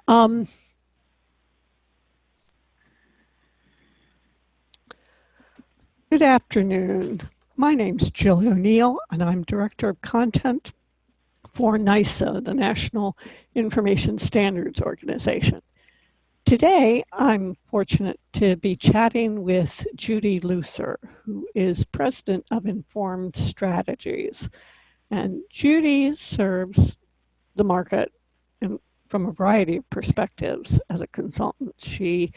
Um, Good afternoon. My name's Jill O'Neill, and I'm Director of Content for NISA, the National Information Standards Organization. Today, I'm fortunate to be chatting with Judy Lucer, who is President of Informed Strategies. And Judy serves the market from a variety of perspectives as a consultant. She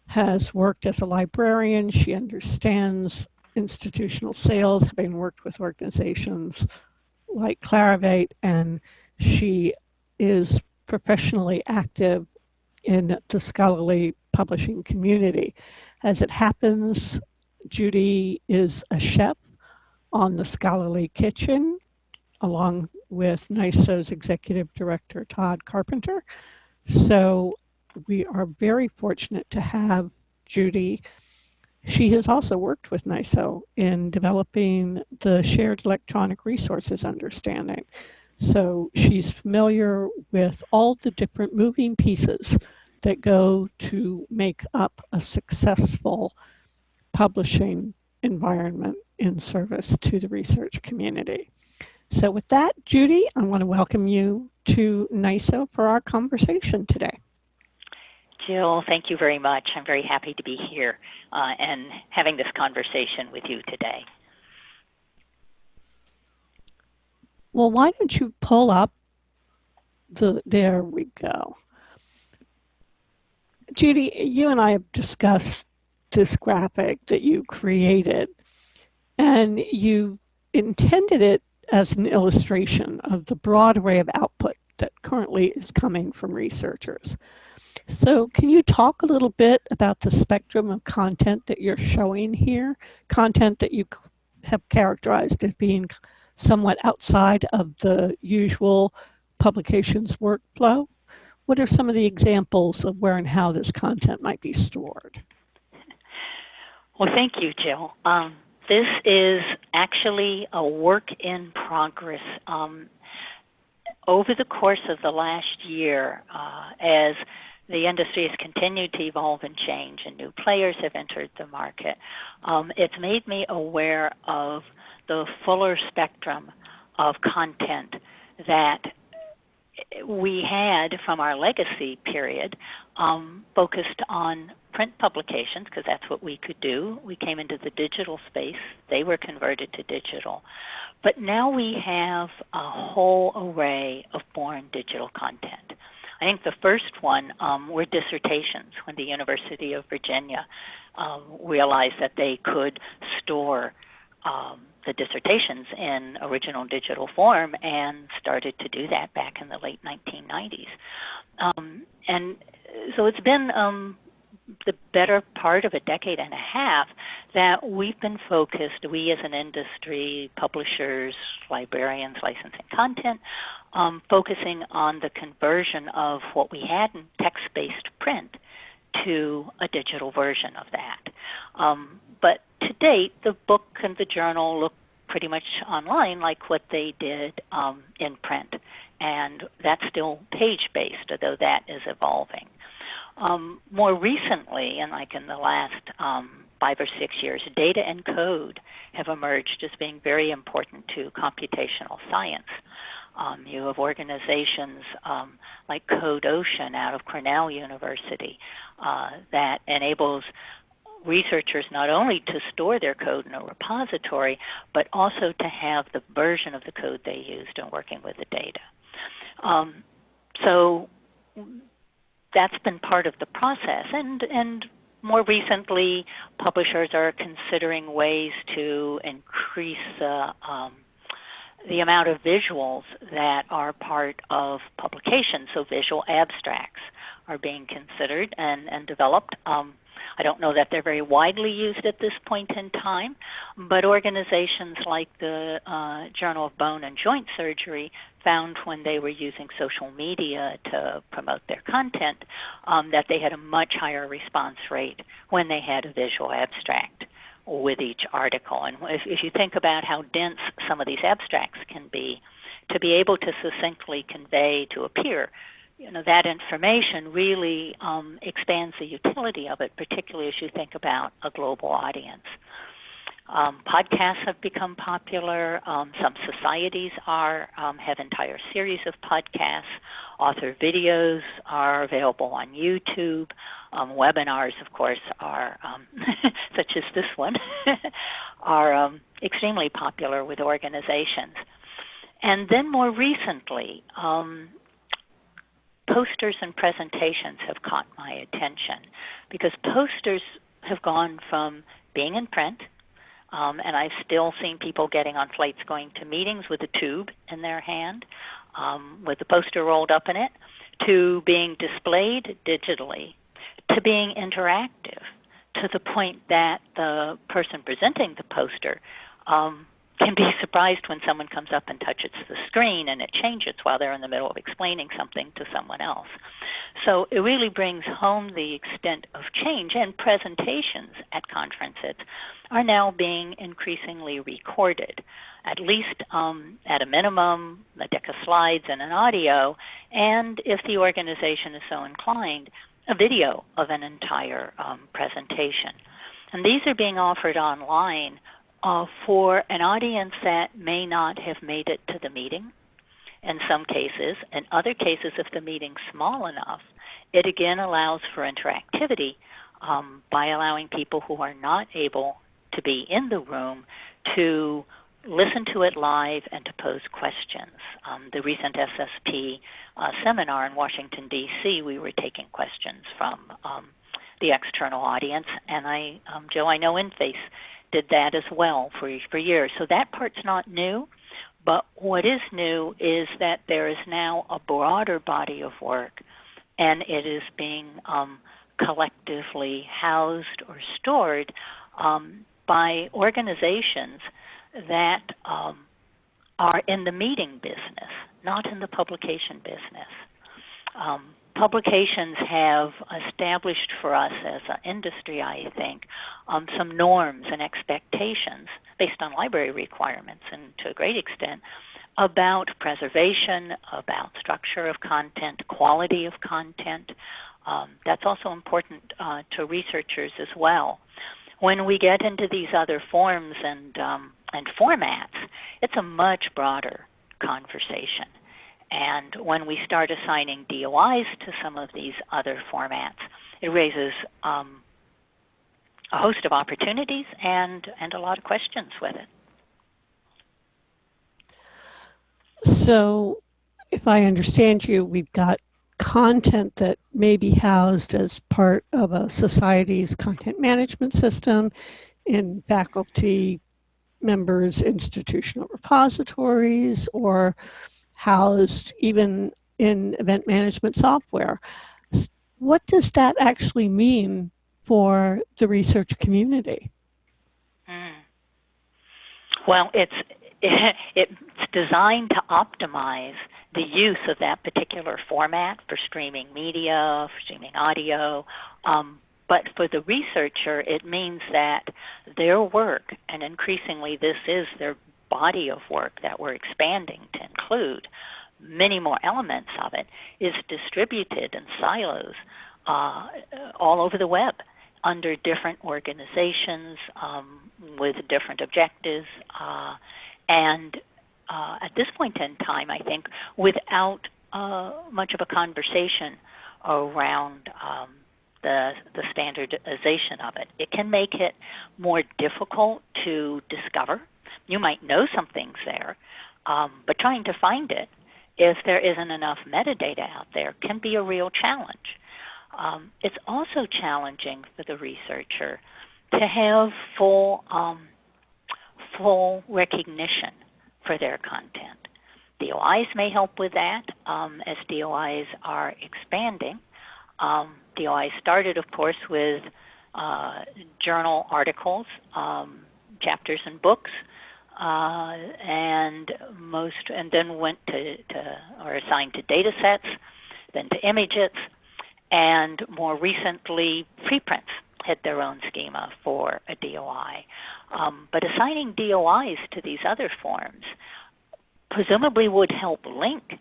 has worked as a librarian. She understands institutional sales, having worked with organizations like Clarivate, and she is professionally active in the scholarly publishing community. As it happens, Judy is a chef on the Scholarly Kitchen, along with NISO's executive director, Todd Carpenter. So we are very fortunate to have Judy. She has also worked with NISO in developing the shared electronic resources understanding. So she's familiar with all the different moving pieces that go to make up a successful publishing environment in service to the research community. So with that, Judy, I want to welcome you to NISO for our conversation today. Jill, thank you very much. I'm very happy to be here and having this conversation with you today. Well, why don't you pull up there we go. Judy, you and I have discussed this graphic that you created, and you intended it as an illustration of the broad array of output that currently is coming from researchers. So can you talk a little bit about the spectrum of content that you're showing here, content that you have characterized as being somewhat outside of the usual publications workflow? What are some of the examples of where and how this content might be stored? Well, thank you, Jill. This is actually a work in progress. Over the course of the last year, as the industry has continued to evolve and change and new players have entered the market, it's made me aware of the fuller spectrum of content that we had from our legacy period, focused on print publications because that's what we could do. We came into the digital space. They were converted to digital. But now we have a whole array of born digital content. I think the first one were dissertations when the University of Virginia realized that they could store the dissertations in original digital form and started to do that back in the late 1990s. And so it's been the better part of a decade and a half that we've been focused, we as an industry, publishers, librarians, licensing content, focusing on the conversion of what we had in text-based print to a digital version of that. But to date, the book and the journal look pretty much online like what they did in print. And that's still page-based, although that is evolving. More recently, and like in the last 5 or 6 years, data and code have emerged as being very important to computational science. You have organizations like Code Ocean out of Cornell University that enables researchers not only to store their code in a repository, but also to have the version of the code they used in working with the data. So that's been part of the process. And more recently, publishers are considering ways to increase the amount of visuals that are part of publications. So visual abstracts are being considered and developed. I don't know that they're very widely used at this point in time, but organizations like the Journal of Bone and Joint Surgery found when they were using social media to promote their content that they had a much higher response rate when they had a visual abstract with each article. And if you think about how dense some of these abstracts can be, to be able to succinctly convey to a peer, that information really expands the utility of it, particularly as you think about a global audience. Podcasts have become popular. Some societies have entire series of podcasts. Author videos are available on YouTube. Webinars, of course, are such as this one, are extremely popular with organizations. And then more recently, posters and presentations have caught my attention, because posters have gone from being in print, and I've still seen people getting on flights going to meetings with a tube in their hand, with the poster rolled up in it, to being displayed digitally, to being interactive, to the point that the person presenting the poster can be surprised when someone comes up and touches the screen and it changes while they're in the middle of explaining something to someone else. So it really brings home the extent of change, and presentations at conferences are now being increasingly recorded, at least at a minimum, a deck of slides and an audio, and if the organization is so inclined, a video of an entire presentation. And these are being offered online for an audience that may not have made it to the meeting in some cases. In other cases, if the meeting's small enough, it again allows for interactivity by allowing people who are not able to be in the room to listen to it live and to pose questions. The recent SSP seminar in Washington, D.C., we were taking questions from the external audience, and Joe, I know InFace did that as well for years. So that part's not new, but what is new is that there is now a broader body of work, and it is being collectively housed or stored by organizations that are in the meeting business, not in the publication business. Publications have established for us as an industry, I think, some norms and expectations based on library requirements, and to a great extent, about preservation, about structure of content, quality of content. That's also important to researchers as well. When we get into these other forms and formats, it's a much broader conversation. And when we start assigning DOIs to some of these other formats, it raises a host of opportunities and a lot of questions with it. So if I understand you, we've got content that may be housed as part of a society's content management system in faculty members' institutional repositories, or housed even in event management software. What does that actually mean for the research community? Well, it's designed to optimize the use of that particular format for streaming media, for streaming audio. But for the researcher, it means that their work, and increasingly this is their body of work that we're expanding to include many more elements of it, is distributed in silos all over the web under different organizations with different objectives. And at this point in time, I think, without much of a conversation around the standardization of it, it can make it more difficult to discover. You might know something's there, but trying to find it, if there isn't enough metadata out there, can be a real challenge. It's also challenging for the researcher to have full recognition for their content. DOIs may help with that as DOIs are expanding. DOIs started, of course, with journal articles, chapters in books, and then went to or assigned to data sets, then to images, and more recently preprints had their own schema for a DOI. But assigning DOIs to these other forms presumably would help link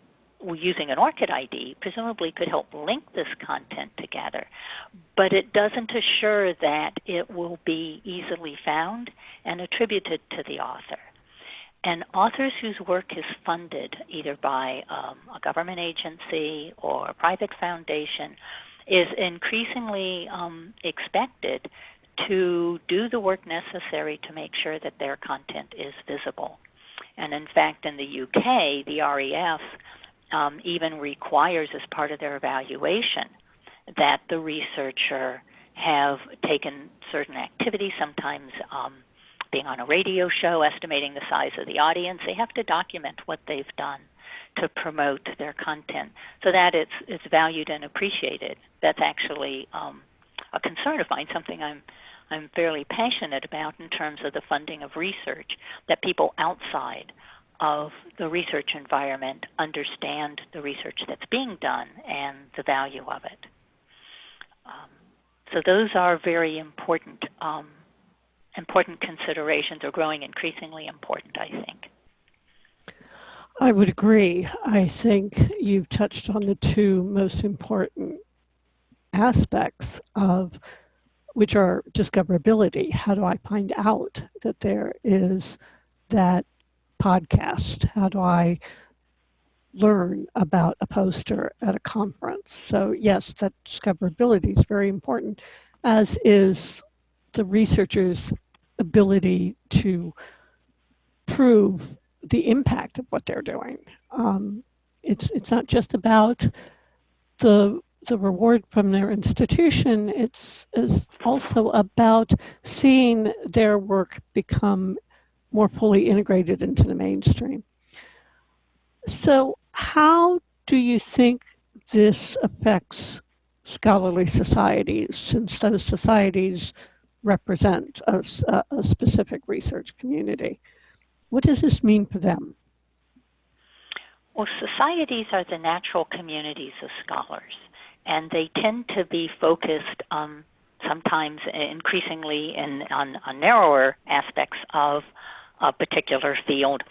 using an ORCID ID presumably could help link this content together, but it doesn't assure that it will be easily found and attributed to the author. And authors whose work is funded either by a government agency or a private foundation is increasingly expected to do the work necessary to make sure that their content is visible. And in fact, in the UK, the REF even requires as part of their evaluation that the researcher have taken certain activities, sometimes being on a radio show, estimating the size of the audience. They have to document what they've done to promote their content so that it's valued and appreciated. That's actually a concern of mine, something I'm fairly passionate about in terms of the funding of research, that people outside of the research environment understand the research that's being done and the value of it. So those are very important considerations, are growing increasingly important, I think. I would agree. I think you've touched on the two most important aspects of which are discoverability. How do I find out that there is that podcast? How do I learn about a poster at a conference? So yes, that discoverability is very important, as is the researcher's ability to prove the impact of what they're doing. It's not just about the reward from their institution. It's also about seeing their work become more fully integrated into the mainstream. So how do you think this affects scholarly societies, since those societies represent a specific research community? What does this mean for them? Well, societies are the natural communities of scholars, and they tend to be focused sometimes increasingly on narrower aspects of a particular field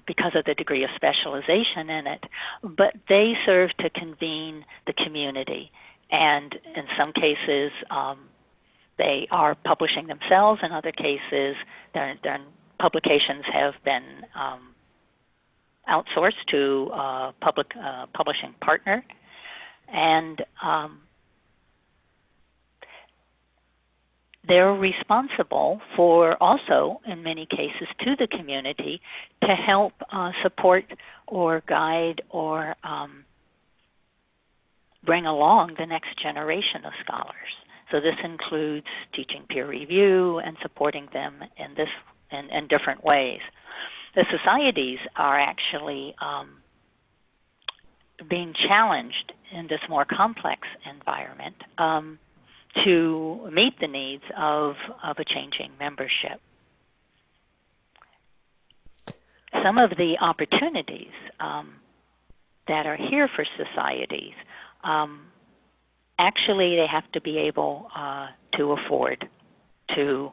because of the degree of specialization in it. But they serve to convene the community, and in some cases they are publishing themselves. In other cases, their publications have been outsourced to a publishing partner, and they're responsible for also, in many cases, to the community to help support or guide or bring along the next generation of scholars. So this includes teaching peer review and supporting them in different ways. The societies are actually being challenged in this more complex environment to meet the needs of a changing membership. Some of the opportunities that are here for societies, actually they have to be able to afford to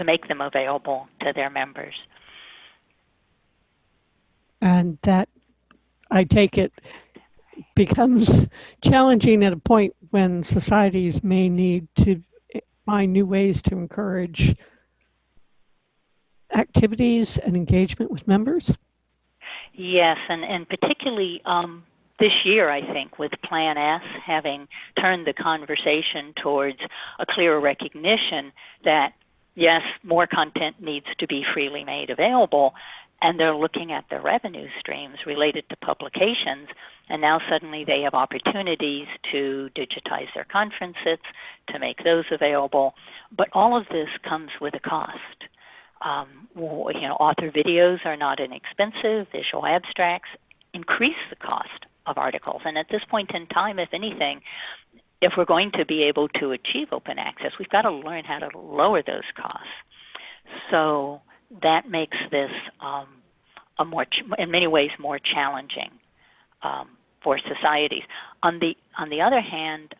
make them available to their members. And that, I take it, becomes challenging at a point when societies may need to find new ways to encourage activities and engagement with members? Yes, and particularly this year, I think, with Plan S having turned the conversation towards a clearer recognition that, yes, more content needs to be freely made available, and they're looking at the revenue streams related to publications, and now suddenly they have opportunities to digitize their conferences, to make those available. But all of this comes with a cost. Author videos are not inexpensive. Visual abstracts increase the cost of articles. And at this point in time, if anything, if we're going to be able to achieve open access, we've got to learn how to lower those costs. So that makes this in many ways more challenging for societies. On the other hand,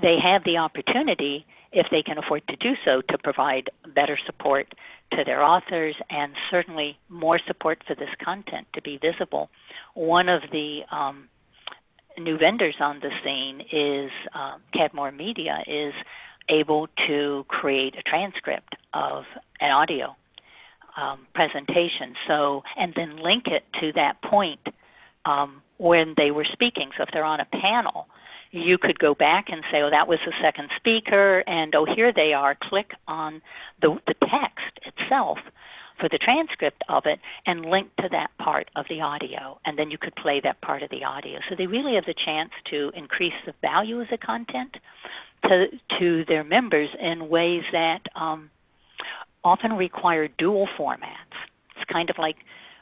they have the opportunity, if they can afford to do so, to provide better support to their authors and certainly more support for this content to be visible one of the new vendors on the scene is Cadmore Media is able to create a transcript of an audio presentation, and then link it to that point when they were speaking. So if they're on a panel, you could go back and say, oh, that was the second speaker, and oh, here they are. Click on the text itself for the transcript of it and link to that part of the audio, and then you could play that part of the audio. So they really have the chance to increase the value of the content to their members in ways that often require dual formats. It's kind of like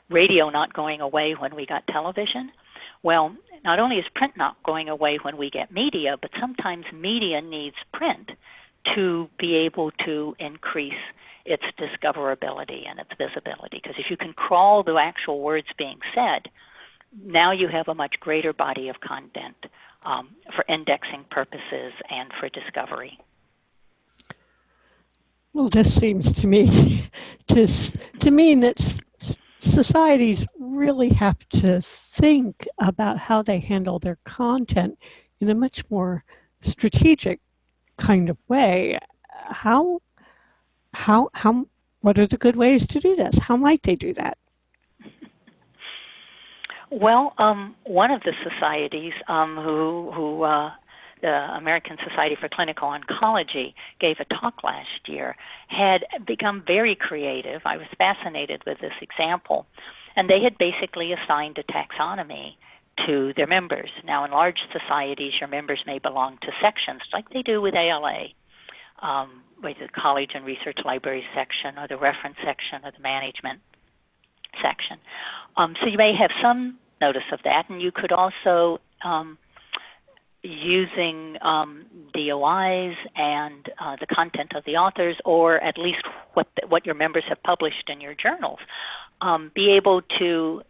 radio not going away when we got television. Well, not only is print not going away when we get media, but sometimes media needs print to be able to increase its discoverability and its visibility. Because if you can crawl the actual words being said, now you have a much greater body of content for indexing purposes and for discovery. Well, this seems to me to mean that societies really have to think about how they handle their content in a much more strategic kind of way. What are the good ways to do this? How might they do that? Well, one of the societies the American Society for Clinical Oncology gave a talk last year, had become very creative. I was fascinated with this example. And they had basically assigned a taxonomy to their members. Now, in large societies, your members may belong to sections, like they do with ALA, with the College and Research Library section, or the Reference section, or the Management section. So you may have some notice of that, and you could also using DOIs and the content of the authors, or at least what your members have published in your journals, be able to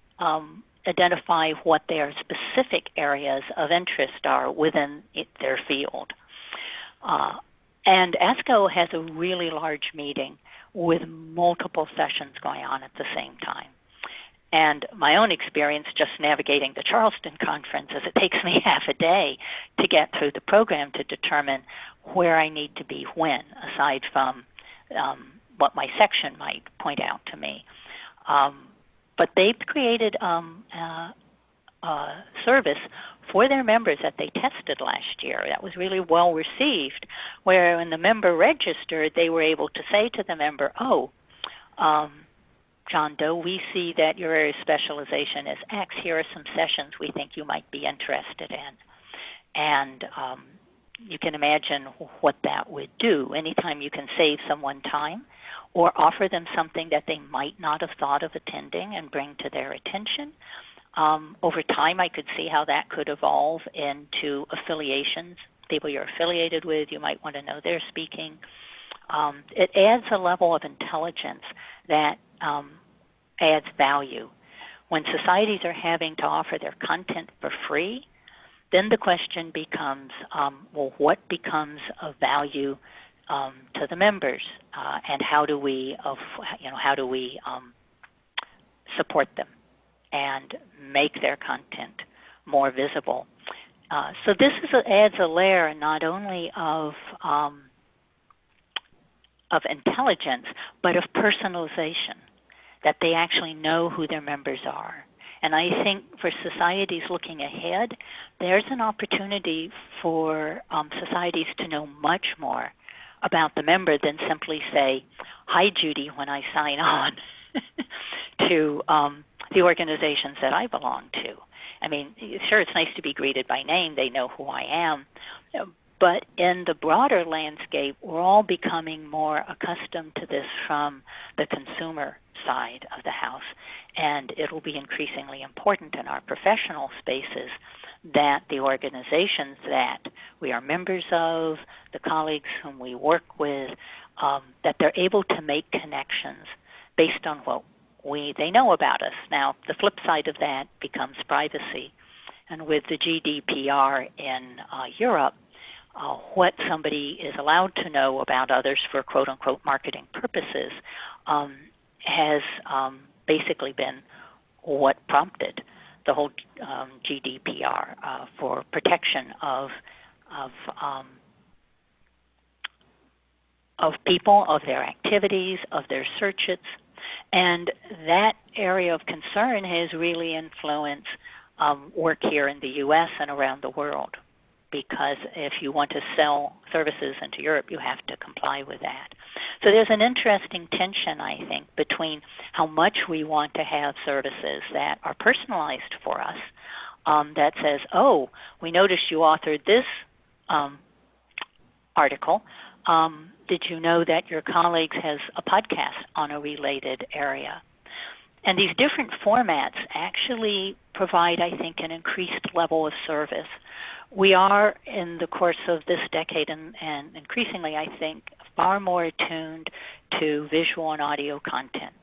identify what their specific areas of interest are within their field. And ASCO has a really large meeting with multiple sessions going on at the same time. And my own experience just navigating the Charleston conference is it takes me half a day to get through the program to determine where I need to be when, aside from what my section might point out to me. But they've created a service for their members that they tested last year. That was really well received, where when the member registered, they were able to say to the member, John Doe, we see that your area of specialization is X. Here are some sessions we think you might be interested in. And you can imagine what that would do. Anytime you can save someone time or offer them something that they might not have thought of attending and bring to their attention. Over time, I could see how that could evolve into affiliations, people you're affiliated with. You might want to know they're speaking. It adds a level of intelligence that adds value. When societies are having to offer their content for free, then the question becomes, what becomes of value to the members, and how do we support them and make their content more visible? So this adds a layer not only of intelligence, but of personalization, that they actually know who their members are. And I think for societies looking ahead, there's an opportunity for societies to know much more about the member than simply say, hi, Judy, when I sign on to the organizations that I belong to. I mean, sure, it's nice to be greeted by name. They know who I am. But in the broader landscape, we're all becoming more accustomed to this from the consumer side of the house. And it'll be increasingly important in our professional spaces that the organizations that we are members of, the colleagues whom we work with, that they're able to make connections based on what they know about us. Now, the flip side of that becomes privacy. And with the GDPR in Europe, what somebody is allowed to know about others for quote-unquote marketing purposes has basically been what prompted the whole GDPR for protection of um, of people, of their activities, of their searches. And that area of concern has really influenced work here in the U.S. and around the world, because if you want to sell services into Europe, you have to comply with that. So there's an interesting tension, I think, between how much we want to have services that are personalized for us, that says, oh, we noticed you authored this article. Did you know that your colleague has a podcast on a related area? And these different formats actually provide, I think, an increased level of service. We are, in the course of this decade, and increasingly, I think, far more attuned to visual and audio content.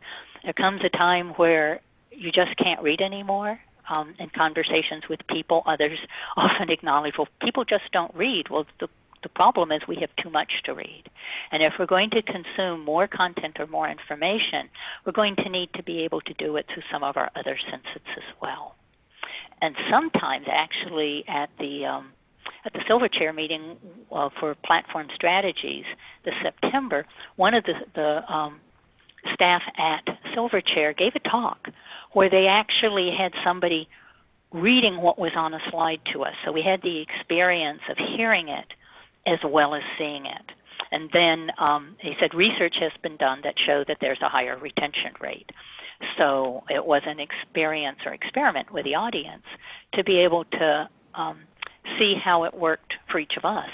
There comes a time where you just can't read anymore. In conversations with people, others often acknowledge, well, people just don't read. Well, the problem is we have too much to read. And if we're going to consume more content or more information, we're going to need to be able to do it through some of our other senses as well. And sometimes, actually, at the Silverchair meeting for platform strategies this September, one of the staff at Silverchair gave a talk where they actually had somebody reading what was on a slide to us. So we had the experience of hearing it as well as seeing it. And then he said research has been done that show that there's a higher retention rate. So it was an experience or experiment with the audience to be able to see how it worked for each of us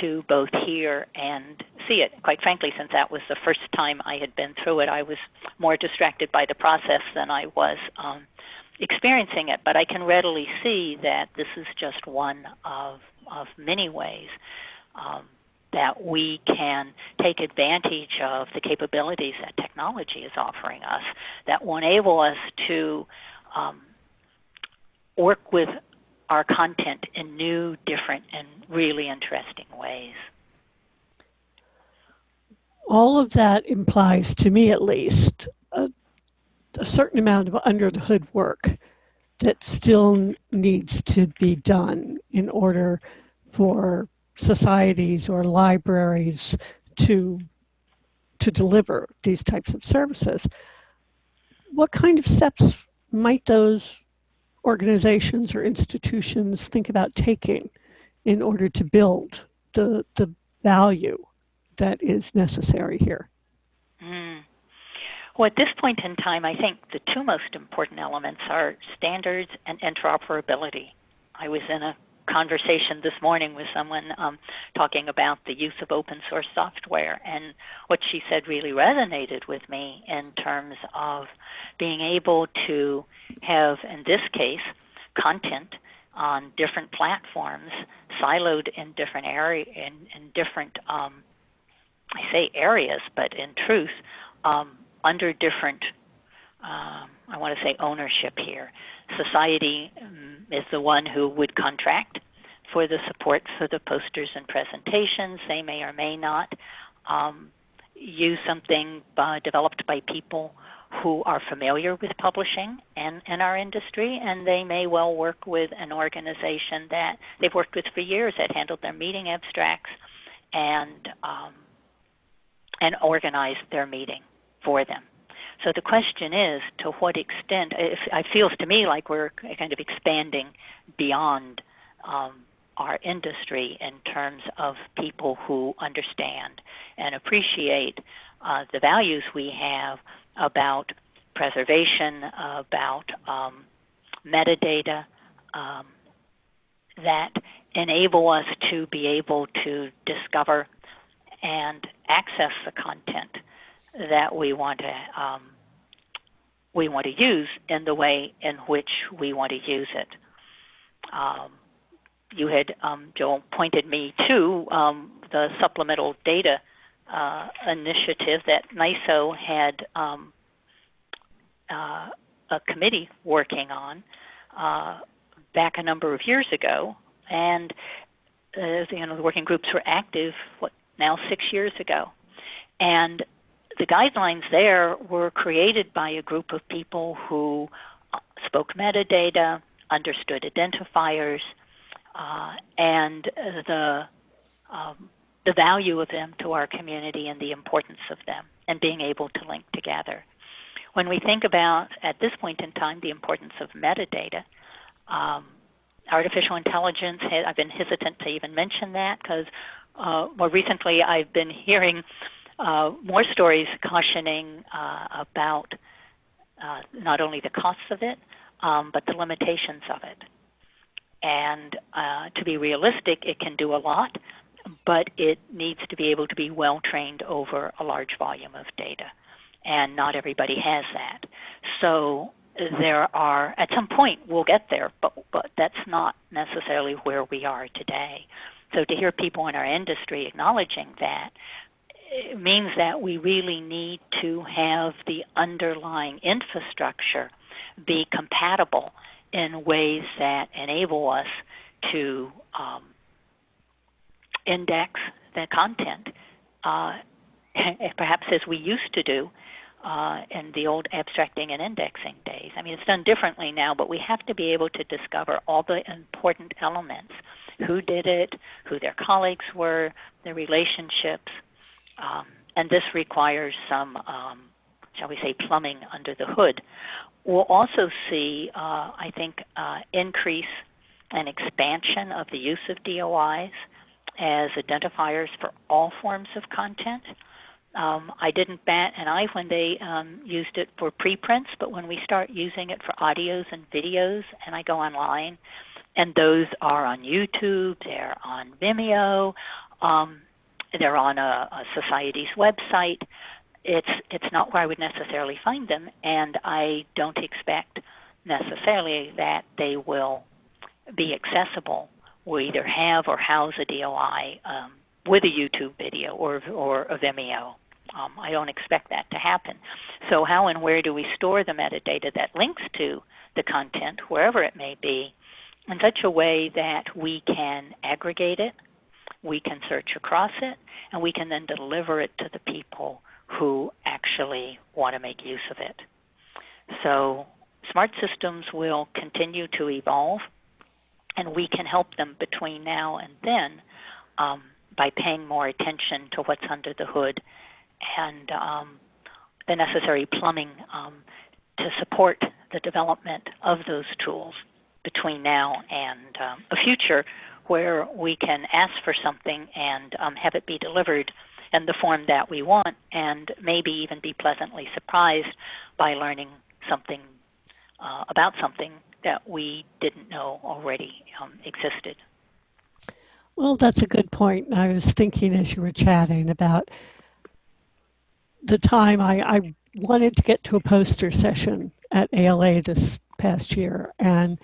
to both hear and see it. Quite frankly, since that was the first time I had been through it, I was more distracted by the process than I was experiencing it. But I can readily see that this is just one of many ways that we can take advantage of the capabilities that technology is offering us that will enable us to work with our content in new, different, and really interesting ways. All of that implies, to me at least, a certain amount of under-the-hood work that still needs to be done in order for societies or libraries to deliver these types of services. What kind of steps might those organizations or institutions think about taking in order to build the value that is necessary here? Well, at this point in time, I think the two most important elements are standards and interoperability. I was in a conversation this morning with someone talking about the use of open source software, and what she said really resonated with me in terms of being able to have, in this case, content on different platforms, siloed in different areas, in different, I say areas, but in truth, under different, I want to say ownership here. Society is the one who would contract for the support for the posters and presentations. They may or may not use something developed by people who are familiar with publishing and our industry, and they may well work with an organization that they've worked with for years that handled their meeting abstracts and organized their meeting for them. So the question is, to what extent, it feels to me like we're kind of expanding beyond our industry in terms of people who understand and appreciate the values we have about preservation, about metadata, that enable us to be able to discover and access the content that we want to use in the way in which we want to use it. You had, Joel, pointed me to the supplemental data initiative that NISO had a committee working on back a number of years ago, and the working groups were active, now 6 years ago. And the guidelines there were created by a group of people who spoke metadata, understood identifiers, and the value of them to our community and the importance of them and being able to link together. When we think about, at this point in time, the importance of metadata, artificial intelligence, I've been hesitant to even mention that because more recently I've been hearing more stories cautioning about not only the costs of it, but the limitations of it. And to be realistic, it can do a lot, but it needs to be able to be well trained over a large volume of data. And not everybody has that. So there are, at some point we'll get there, but that's not necessarily where we are today. So to hear people in our industry acknowledging that, it means that we really need to have the underlying infrastructure be compatible in ways that enable us to index the content, perhaps as we used to do in the old abstracting and indexing days. I mean, it's done differently now, but we have to be able to discover all the important elements, who did it, who their colleagues were, their relationships, and this requires some, shall we say, plumbing under the hood. We'll also see, I think, increase and expansion of the use of DOIs as identifiers for all forms of content. I didn't bat an eye when they used it for preprints, but when we start using it for audios and videos, and I go online, and those are on YouTube, they're on Vimeo, they're on a society's website, it's not where I would necessarily find them, and I don't expect necessarily that they will be accessible. We'll either have or house a DOI with a YouTube video or a Vimeo. I don't expect that to happen. So how and where do we store the metadata that links to the content, wherever it may be, in such a way that we can aggregate it, we can search across it, and we can then deliver it to the people who actually want to make use of it. So smart systems will continue to evolve, and we can help them between now and then by paying more attention to what's under the hood and the necessary plumbing to support the development of those tools between now and a future where we can ask for something and have it be delivered in the form that we want, and maybe even be pleasantly surprised by learning something about something that we didn't know already existed. Well, that's a good point. I was thinking as you were chatting about the time I wanted to get to a poster session at ALA this past year, and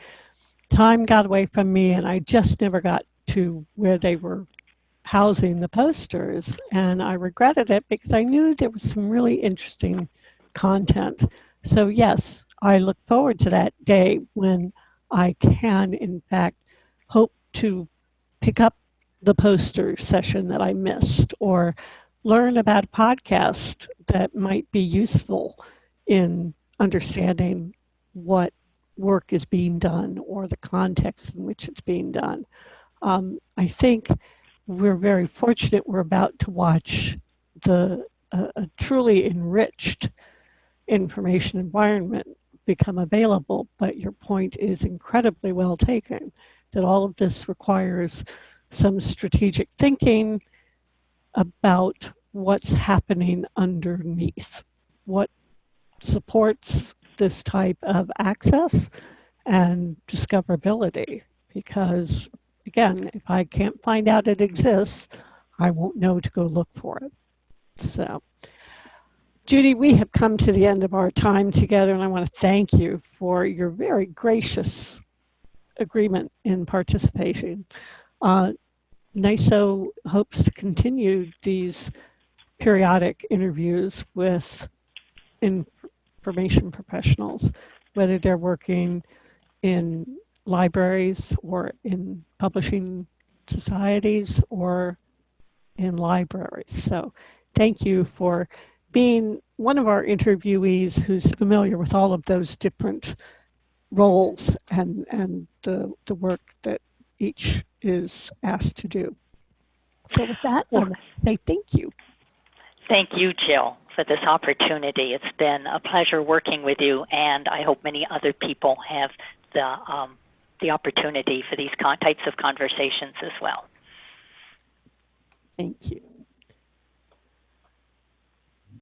time got away from me, and I just never got to where they were housing the posters, and I regretted it because I knew there was some really interesting content. So yes, I look forward to that day when I can, in fact, hope to pick up the poster session that I missed or learn about a podcast that might be useful in understanding what work is being done or the context in which it's being done. I think we're very fortunate we're about to watch a truly enriched information environment become available, but your point is incredibly well taken, that all of this requires some strategic thinking about what's happening underneath, what supports this type of access and discoverability, because again, if I can't find out it exists, I won't know to go look for it. So, Judy, we have come to the end of our time together, and I want to thank you for your very gracious agreement in participating. NISO hopes to continue these periodic interviews with information professionals, whether they're working in libraries or in publishing societies or in libraries. So thank you for being one of our interviewees who's familiar with all of those different roles and the work that each is asked to do. So with that, I want to say thank you. Thank you, Jill, for this opportunity. It's been a pleasure working with you, and I hope many other people have the opportunity for these types of conversations as well. Thank you.